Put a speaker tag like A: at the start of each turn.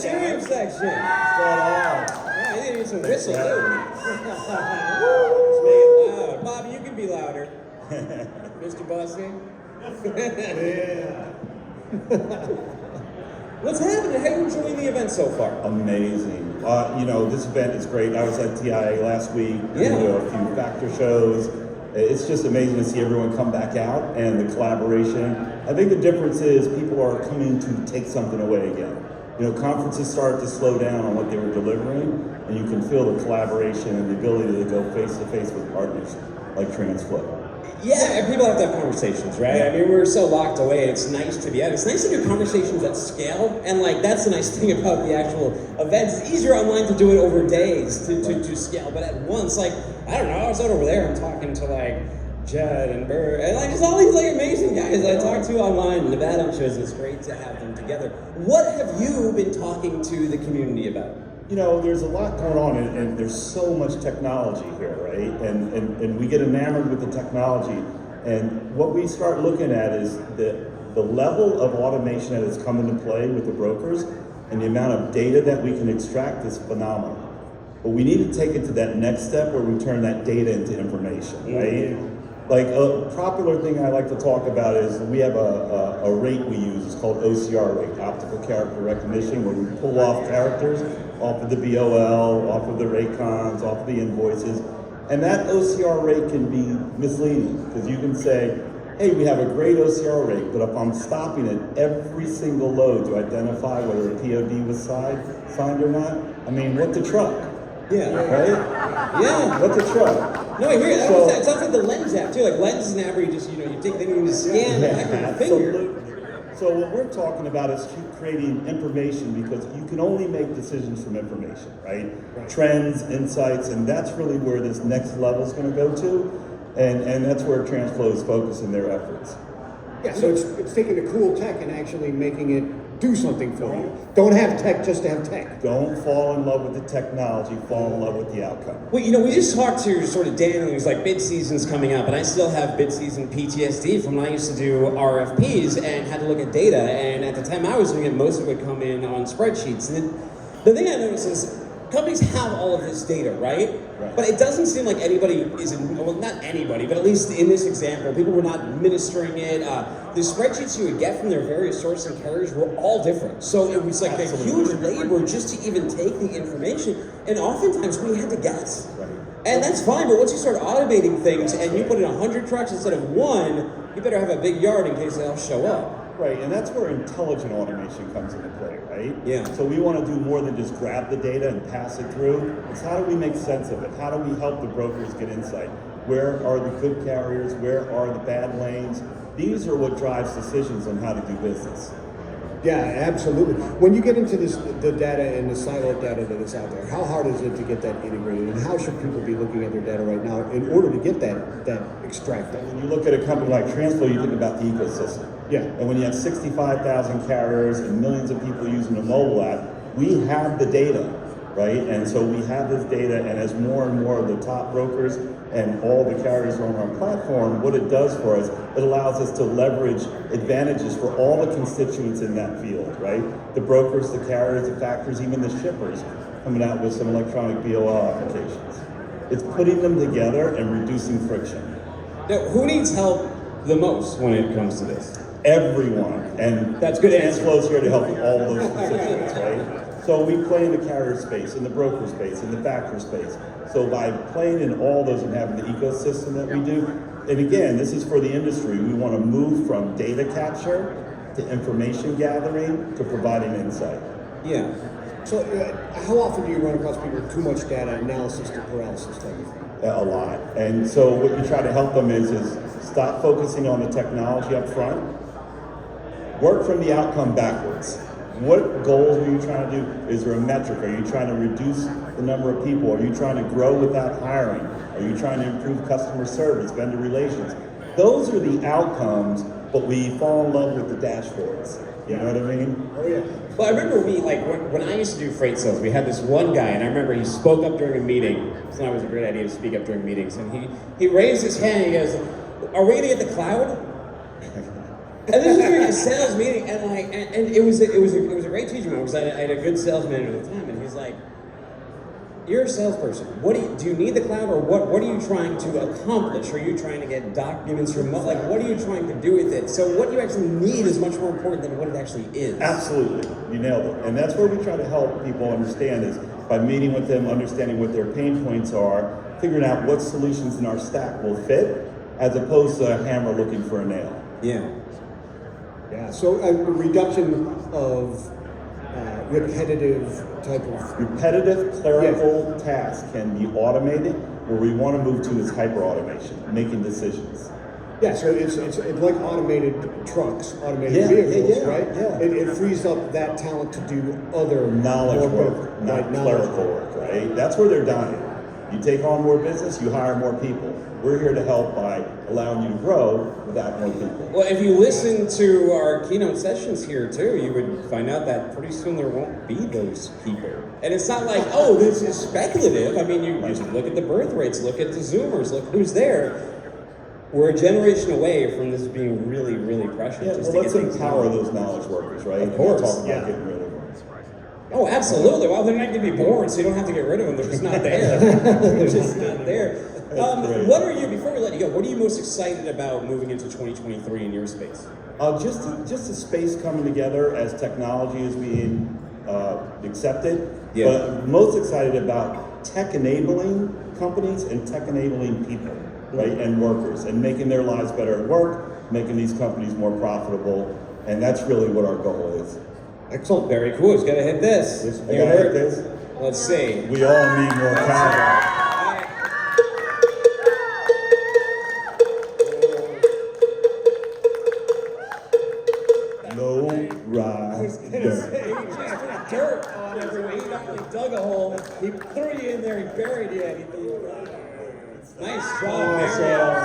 A: cheering section. Yeah, you need some whistle too. Let's make it loud. Bobby, you can be louder. Mr. Bossy.
B: Yeah.
A: What's happening? How are you enjoying the event so far?
B: Amazing. This event is great. I was at TIA last week.
A: Yeah.
B: We do a few factor shows. It's just amazing to see everyone come back out and the collaboration. I think the difference is people are coming to take something away again. Conferences started to slow down on what they were delivering, and you can feel the collaboration and the ability to go face to face with partners like Transflo.
A: Yeah, and people have to have conversations, right? I mean, we're so locked away. It's nice to be out. It's nice to do conversations at scale, and that's the nice thing about the actual events. It's easier online to do it over days to scale, but at once, I don't know, I was out over there, I'm talking to Judd and Burr, and just all these amazing guys that I talk to online in Nevada shows. It's great to have them together. What have you been talking to the community about?
B: There's a lot going on, and there's so much technology here, right? And we get enamored with the technology, and what we start looking at is the level of automation that has come into play with the brokers, and the amount of data that we can extract is phenomenal. But we need to take it to that next step where we turn that data into information, right? A popular thing I like to talk about is we have a rate we use. It's called OCR rate, optical character recognition, where we pull off characters off of the BOL, off of the rate cons, off of the invoices. And that OCR rate can be misleading because you can say, hey, we have a great OCR rate, but if I'm stopping at every single load to identify whether a POD was signed or not, what's a truck?
A: Yeah.
B: Right?
A: Yeah.
B: What's a truck?
A: No, I hear that. It sounds like the Lens app too. Lens is an app where you just, you take things and you scan the back of your finger.
B: So what we're talking about is creating information, because you can only make decisions from information, right? Trends, insights, and that's really where this next level is going to go to, and that's where Transflo is focusing their efforts.
C: Yeah, so it's taking the cool tech and actually making it do something for you. Don't have tech just to have tech.
B: Don't fall in love with the technology, fall in love with the outcome.
A: Well, we just talked to sort of Dan, who's bid season's coming up, and I still have bid season PTSD from when I used to do RFPs and had to look at data, and at the time I was doing it, most of it would come in on spreadsheets. And the thing I noticed is companies have all of this data, right? But it doesn't seem like anybody is, not anybody, but at least in this example, people were not administering it. The spreadsheets you would get from their various sources and carriers were all different. So it was a huge labor just to even take the information, and oftentimes we had to guess. And that's fine, but once you start automating things and you put in 100 trucks instead of one, you better have a big yard in case they all show up.
B: Right, and that's where intelligent automation comes into play, right?
A: Yeah.
B: So we want to do more than just grab the data and pass it through. It's how do we make sense of it? How do we help the brokers get insight? Where are the good carriers? Where are the bad lanes? These are what drives decisions on how to do business.
C: Yeah, absolutely. When you get into the data and the siloed data that is out there, how hard is it to get that integrated, and how should people be looking at their data right now in order to get that extracted?
B: When you look at a company like Transflo, you think about the ecosystem.
C: Yeah.
B: And when you have 65,000 carriers and millions of people using the mobile app, we have the data, right? And so we have this data, and as more and more of the top brokers and all the carriers are on our platform, what it does for us, it allows us to leverage advantages for all the constituents in that field, right? The brokers, the carriers, the factors, even the shippers coming out with some electronic BOL applications. It's putting them together and reducing friction.
A: Now, who needs help the most when it comes to this?
B: Everyone, and
A: that's good.
B: Transflo's here to help with all those constituents, right? So we play in the carrier space, in the broker space, in the factor space. So by playing in all those and having the ecosystem that we do, and again, this is for the industry, we want to move from data capture to information gathering to providing insight.
C: Yeah. So how often do you run across people with too much data analysis to paralysis type of thing?
B: A lot. And so what we try to help them is stop focusing on the technology up front, work from the outcome backwards. What goals are you trying to do? Is there a metric? Are you trying to reduce the number of people? Are you trying to grow without hiring? Are you trying to improve customer service, vendor relations? Those are the outcomes, but we fall in love with the dashboards. You know what I mean?
C: Oh yeah.
A: Well, I remember when I used to do freight sales, we had this one guy, and I remember he spoke up during a meeting. It's not always a great idea to speak up during meetings. And he raised his hand and he goes, "Are we gonna get the cloud?" And this was during a sales meeting, and like, and it was a great teaching moment because I had a good sales manager at the time, and he's like, "You're a salesperson. What do you need the cloud, or what are you trying to accomplish? Are you trying to get documents remote? Like, what are you trying to do with it? So what you actually need is much more important than what it actually is."
B: Absolutely, you nailed it. And that's where we try to help people understand is by meeting with them, understanding what their pain points are, figuring out what solutions in our stack will fit, as opposed to a hammer looking for a nail.
A: Yeah.
C: Yeah, so a reduction of repetitive type of...
B: Repetitive clerical tasks can be automated. Where we want to move to is hyper automation, making decisions.
C: Yeah, so it's like automated trucks, automated vehicles, right?
B: Yeah.
C: It frees up that talent to do other
B: Knowledge
C: more
B: work, not clerical work, right? That's where they're dying. You take on more business, you hire more people. We're here to help by allowing you to grow without more people.
A: Well, if you listen to our keynote sessions here too, you would find out that pretty soon there won't be those people. And it's not like, oh, this is speculative. I mean, you just look at the birth rates, look at the Zoomers, look who's there. We're a generation away from this being really, really precious.
B: Yeah, well, let's empower those knowledge workers, right?
A: Of course,
B: Talk about getting rid of them.
A: Oh, absolutely. Well, they're not going to be born, so you don't have to get rid of them. They're just not there. They're just not there. What are you, before we let you go, what are you most excited about moving into 2023 in your space?
B: Just the space coming together as technology is being accepted.
A: Yeah.
B: But most excited about tech enabling companies and tech enabling people, right? And workers, and making their lives better at work, making these companies more profitable. And that's really what our goal is.
A: Excellent. Very cool. It's got to hit this.
B: I gotta hit this.
A: Let's see.
B: We all need more talent. Low rise.
A: He just put dirt on everyone. He not only dug a hole, he threw you in there, he buried you. Nice job, Mario.